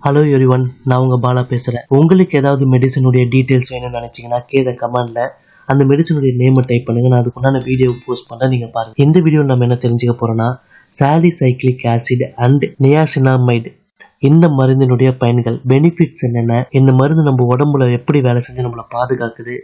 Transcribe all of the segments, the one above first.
Hello everyone, நான் உங்கள் பாலா பேசுகிறேன். உங்களுக்கு ஏதாவது மெடிசனுடைய டீட்டெயில்ஸ் வேணும்னு நினச்சிங்கன்னா கீழே கமெண்டில் அந்த மெடிசனுடைய நேமை டைப் பண்ணுங்கள். நான் அதுக்குண்டான வீடியோ போஸ்ட் பண்ணுறேன், நீங்கள் பாருங்கள். இந்த வீடியோவில் நம்ம என்ன தெரிஞ்சுக்க போகிறோன்னா, சாலிசைக்ளிக் ஆசிட் அண்ட் நியாசினாமைடு இந்த மருந்தினுடைய பயன்கள், பெனிஃபிட்ஸ் என்னென்ன, இந்த மருந்து நம்ம உடம்புல எப்படி வேலை செஞ்சு நம்மளை பாதுகாக்குது,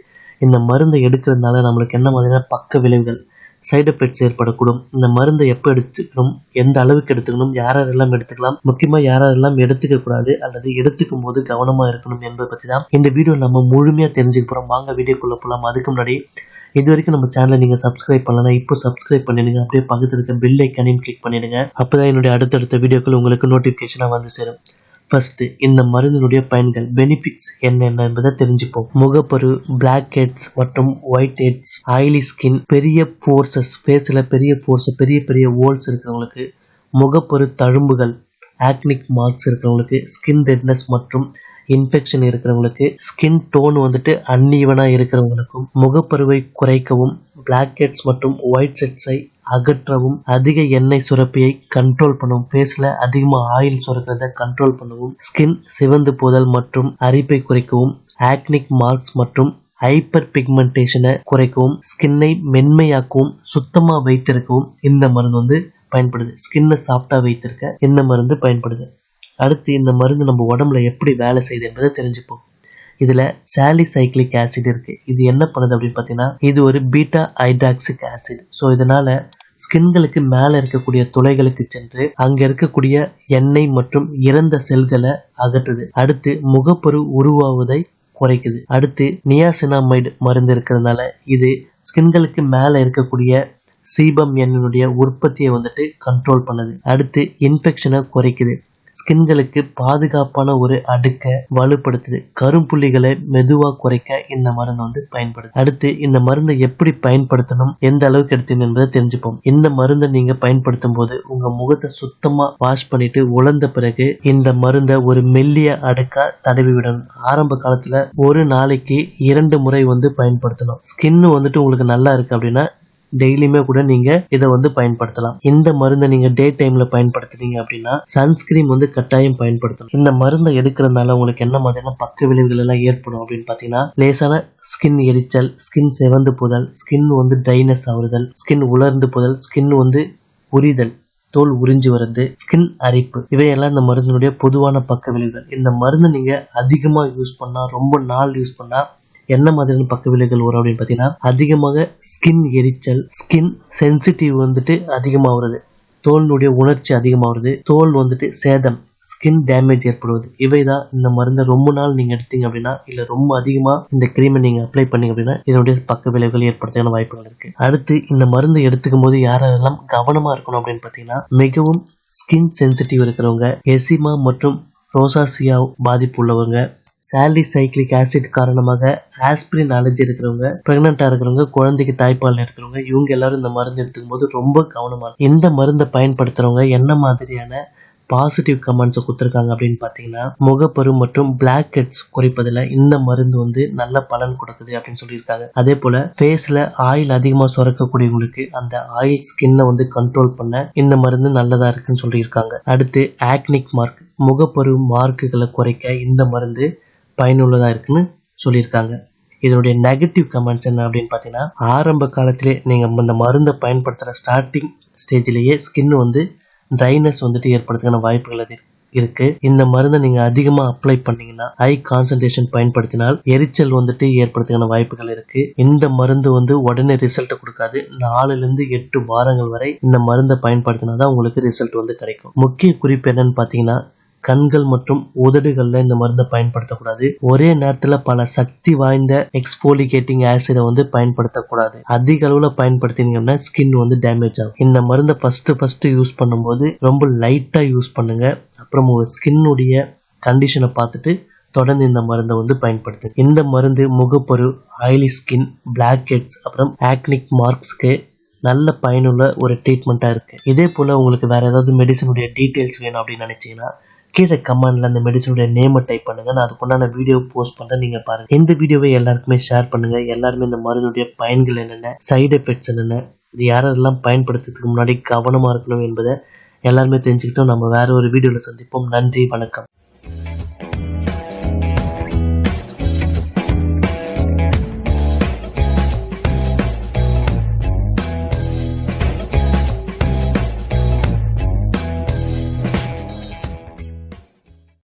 இந்த மருந்தை எடுக்கிறதுனால நம்மளுக்கு என்ன மாதிரியான பக்க விளைவுகள், சைடு எஃபெக்ட்ஸ் ஏற்படக்கூடும், இந்த மருந்தை எப்போ எடுத்துக்கணும், எந்த அளவுக்கு எடுத்துக்கணும், யாரெல்லாம் எடுத்துக்கலாம், முக்கியமாக யாரெல்லாம் எடுத்துக்க கூடாது அல்லது எடுத்துக்கும் போது கவனமாக இருக்கணும் என்பதை பற்றி தான் இந்த வீடியோ நம்ம முழுமையாக தெரிஞ்சுக்க போகிறோம். வாங்க வீடியோக்குள்ளே போகலாம். அதுக்கு முன்னாடி இது வரைக்கும் நம்ம சேனலை நீங்கள் சப்ஸ்கிரைப் பண்ணலன்னா இப்போ சப்ஸ்கிரைப் பண்ணிடுங்க. அப்படியே பக்கத்தில் இருக்க பெல் ஐக்கானையும் கிளிக் பண்ணிடுங்க. அப்போ தான் என்னுடைய அடுத்தடுத்த வீடியோக்கள் உங்களுக்கு நோட்டிஃபிகேஷனாக வந்து சேரும். ஃபர்ஸ்ட், இந்த மருந்தினுடைய பயன்கள், பெனிஃபிட்ஸ் என்னென்ன என்பதை தெரிஞ்சுப்போம். முகப்பரு, பிளாக் ஹெட்ஸ் மற்றும் ஒயிட் ஹெட்ஸ், ஆயிலி ஸ்கின், பெரிய போர்சஸ், ஃபேஸில் பெரிய போர்ஸ், பெரிய பெரிய ஹோல்ஸ் இருக்கிறவங்களுக்கு, முகப்பரு தழும்புகள், ஆக்னிக் மார்க்ஸ் இருக்கிறவங்களுக்கு, ஸ்கின் ரெட்னஸ் மற்றும் இன்ஃபெக்ஷன் இருக்கிறவங்களுக்கு, ஸ்கின் டோன் அன்ஈவனாக இருக்கிறவங்களுக்கும், முகப்பருவை குறைக்கவும், பிளாக் ஹெட்ஸ் மற்றும் ஒயிட் ஹெட்ஸை அகற்றவும், அதிக எண்ணெய் சுரப்பியை கண்ட்ரோல் பண்ணவும், ஃபேஸில் அதிகமாக ஆயில் சுரக்கிறத கண்ட்ரோல் பண்ணவும், ஸ்கின் சிவந்து போதல் மற்றும் அரிப்பை குறைக்கவும், ஆக்னிக் மார்க்ஸ் மற்றும் ஹைப்பர் பிக்மெண்டேஷனை குறைக்கவும், ஸ்கின்னை மென்மையாக்கவும், சுத்தமாக வைத்திருக்கவும் இந்த மருந்து பயன்படுது. ஸ்கின்னை சாஃப்டாக வைத்திருக்க இந்த மருந்து பயன்படுது. அடுத்து, இந்த மருந்து நம்ம உடம்புல எப்படி வேலை செய்யுது என்பதை தெரிஞ்சுப்போம். இதில் சாலிசைக்ளிக் ஆசிட் இருக்குது. இது என்ன பண்ணுது அப்படின்னு பார்த்தீங்கன்னா, இது ஒரு பீட்டா ஹைட்ராக்சிக் ஆசிட். ஸோ இதனால் ஸ்கின்களுக்கு மேலே இருக்கக்கூடிய துளைகளுக்கு சென்று அங்கே இருக்கக்கூடிய எண்ணெய் மற்றும் இறந்த செல்களை அகற்றுது. அடுத்து, முகப்பரு உருவாவதை குறைக்குது. அடுத்து, நியாசினாமைடு மருந்து இருக்கிறதுனால இது ஸ்கின்களுக்கு மேலே இருக்கக்கூடிய சீபம் எண்ணெயினுடைய உற்பத்தியை கண்ட்ரோல் பண்ணுது. அடுத்து, இன்ஃபெக்ஷனை குறைக்குது. ஸ்கின்களுக்கு பாதுகாப்பான ஒரு அடுக்கை வலுப்படுத்துது. கரும்புள்ளிகளை மெதுவாக குறைக்க இந்த மருந்து பயன்படுது. அடுத்து, இந்த மருந்தை எப்படி பயன்படுத்தணும், எந்த அளவுக்கு எடுத்தணும் என்பதை தெரிஞ்சுப்போம். இந்த மருந்தை நீங்க பயன்படுத்தும் போது உங்க முகத்தை சுத்தமா வாஷ் பண்ணிட்டு உலர்ந்த பிறகு இந்த மருந்தை ஒரு மெல்லிய அடுக்கா தடவி விடணும். ஆரம்ப காலத்துல ஒரு நாளைக்கு 2 முறை பயன்படுத்தணும். ஸ்கின் உங்களுக்கு நல்லா இருக்கு அப்படின்னா டெய்லியுமே கூட நீங்க இதை பயன்படுத்தலாம். இந்த மருந்தை நீங்க டே டைம்ல பயன்படுத்துறீங்க அப்படின்னா சன்ஸ்கிரீம் கட்டாயம் பயன்படுத்தணும். இந்த மருந்தை எடுக்கிறதுனால உங்களுக்கு என்ன மாதிரியான பக்க விளைவுகள் எல்லாம் ஏற்படும் அப்படின்னு பாத்தீங்கன்னா, லேசான ஸ்கின் எரிச்சல், ஸ்கின் செவந்து போதல், ஸ்கின் ட்ரைனஸ் ஆகுதல், ஸ்கின் உலர்ந்து போதல், ஸ்கின் உரிதல், தோல் உறிஞ்சி வருது, ஸ்கின் அரிப்பு, இவையெல்லாம் இந்த மருந்தினுடைய பொதுவான பக்க விளைவுகள். இந்த மருந்து நீங்க அதிகமா யூஸ் பண்ணா, ரொம்ப நாள் யூஸ் பண்ணா என்ன மாதிரியான பக்க விளைவுகள் வரும் அப்படின்னு பார்த்தீங்கன்னா, அதிகமாக ஸ்கின் எரிச்சல், ஸ்கின் சென்சிட்டிவ் அதிகமாகிறது, தோலினுடைய உணர்ச்சி அதிகமாகிறது, தோல் சேதம், ஸ்கின் டேமேஜ் ஏற்படுவது. இவைதான் இந்த மருந்தை ரொம்ப நாள் நீங்க எடுத்தீங்க அப்படின்னா, இல்ல ரொம்ப அதிகமா இந்த கிரீமை நீங்க அப்ளை பண்ணீங்க அப்படின்னா இதனுடைய பக்க விளைவுகள் ஏற்படுறதுக்கான வாய்ப்புகள் இருக்கு. அடுத்து, இந்த மருந்தை எடுத்துக்கும் போது யாரெல்லாம் கவனமா இருக்கணும் அப்படின்னு பார்த்தீங்கன்னா, மிகவும் ஸ்கின் சென்சிட்டிவ் இருக்கிறவங்க, எசிமா மற்றும் ரோசாசியா பாதிப்பு உள்ளவங்க, சாலிசைக்ளிக் ஆசிட் காரணமாக ஆஸ்பிரின் அலர்ஜி இருக்கிறவங்க, பிரெக்னெண்டா இருக்கிறவங்க, குழந்தைக்கு தாய்ப்பால் இருக்கிறவங்க, இவங்க எல்லாரும் இந்த மருந்து எடுத்துக்கும் போது ரொம்ப கவனமா இருக்கும். இந்த மருந்தை பயன்படுத்துறவங்க என்ன மாதிரியான பாசிட்டிவ் கமெண்ட்ஸை கொடுத்துருக்காங்க அப்படின்னு பார்த்தீங்கன்னா, முகப்பரு மற்றும் பிளாக் ஹெட்ஸ் குறைப்பதில் இந்த மருந்து நல்ல பலன் கொடுக்குது அப்படின்னு சொல்லியிருக்காங்க. அதே போல ஃபேஸ்ல ஆயில் அதிகமாக சுரக்கக்கூடியவங்களுக்கு அந்த ஆயில் ஸ்கின்னை கண்ட்ரோல் பண்ண இந்த மருந்து நல்லதா இருக்குன்னு சொல்லியிருக்காங்க. அடுத்து, ஆக்னிக் மார்க், முகப்பரு மார்க்குகளை குறைக்க இந்த மருந்து பயனுள்ளதா இருக்குன்னு சொல்லியிருக்காங்க. இதனுடைய நெகட்டிவ் கமெண்ட்ஸ் என்ன அப்படின்னு பார்த்தீங்கன்னா, ஆரம்ப காலத்திலே நீங்க இந்த மருந்தை பயன்படுத்துகிற ஸ்டார்டிங் ஸ்டேஜ்லேயே ஸ்கின் ட்ரைனஸ் ஏற்படுறதுக்கான வாய்ப்புகள் இருக்கு. இந்த மருந்தை நீங்க அதிகமா அப்ளை பண்ணீங்கன்னா, ஹை கான்சன்ட்ரேஷன் பயன்படுத்தினால் எரிச்சல் ஏற்படுறதுக்கான வாய்ப்புகள் இருக்கு. இந்த மருந்து உடனே ரிசல்ட் கொடுக்காது. 4 to 8 வாரங்கள் வரை இந்த மருந்தை பயன்படுத்தினாதான் உங்களுக்கு ரிசல்ட் கிடைக்கும். முக்கிய குறிப்பு என்னன்னு பார்த்தீங்கன்னா, கண்கள் மற்றும் உதடுகள்ல இந்த மருந்தை பயன்படுத்தக்கூடாது. ஒரே நேரத்துல பல சக்தி வாய்ந்த எக்ஸ்போலிகேட்டிங் ஆசிடை பயன்படுத்தக்கூடாது. அதிக அளவுல பயன்படுத்தினீங்கன்னா ஸ்கின் டேமேஜ் ஆகும். இந்த மருந்தை ஃபர்ஸ்ட் யூஸ் பண்ணும்போது ரொம்ப லைட்டா யூஸ் பண்ணுங்க. அப்புறம் உங்க ஸ்கின்னுடைய கண்டிஷனை பார்த்துட்டு தொடர்ந்து இந்த மருந்தை பயன்படுத்து. இந்த மருந்து முகப்பரு, ஆயிலி ஸ்கின், பிளாக் ஹெட்ஸ் அப்புறம் ஆக்னிக் மார்க்ஸ்க்கு நல்ல பயனுள்ள ஒரு ட்ரீட்மெண்ட்டா இருக்கு. இதே போல உங்களுக்கு வேற ஏதாவது மெடிசனுடைய டீட்டெயில்ஸ் வேணும் அப்படின்னு நினைச்சீங்கன்னா கீழே கமெண்ட்ல அந்த மெடிசனுடைய நேமை டைப் பண்ணுங்க. நான் அதுக்குண்டான வீடியோ போஸ்ட் பண்றேன், நீங்க பாருங்க. இந்த வீடியோவை எல்லாருக்குமே ஷேர் பண்ணுங்க. எல்லாருமே இந்த மருந்துடைய பயன்கள் என்னென்ன, சைடு எஃபெக்ட்ஸ் என்னென்ன, இது யாரெல்லாம் பயன்படுத்துறதுக்கு முன்னாடி கவனமா இருக்கணும் என்பதை எல்லாருமே தெரிஞ்சுக்கிட்டோம். நம்ம வேற ஒரு வீடியோல சந்திப்போம். நன்றி, வணக்கம்.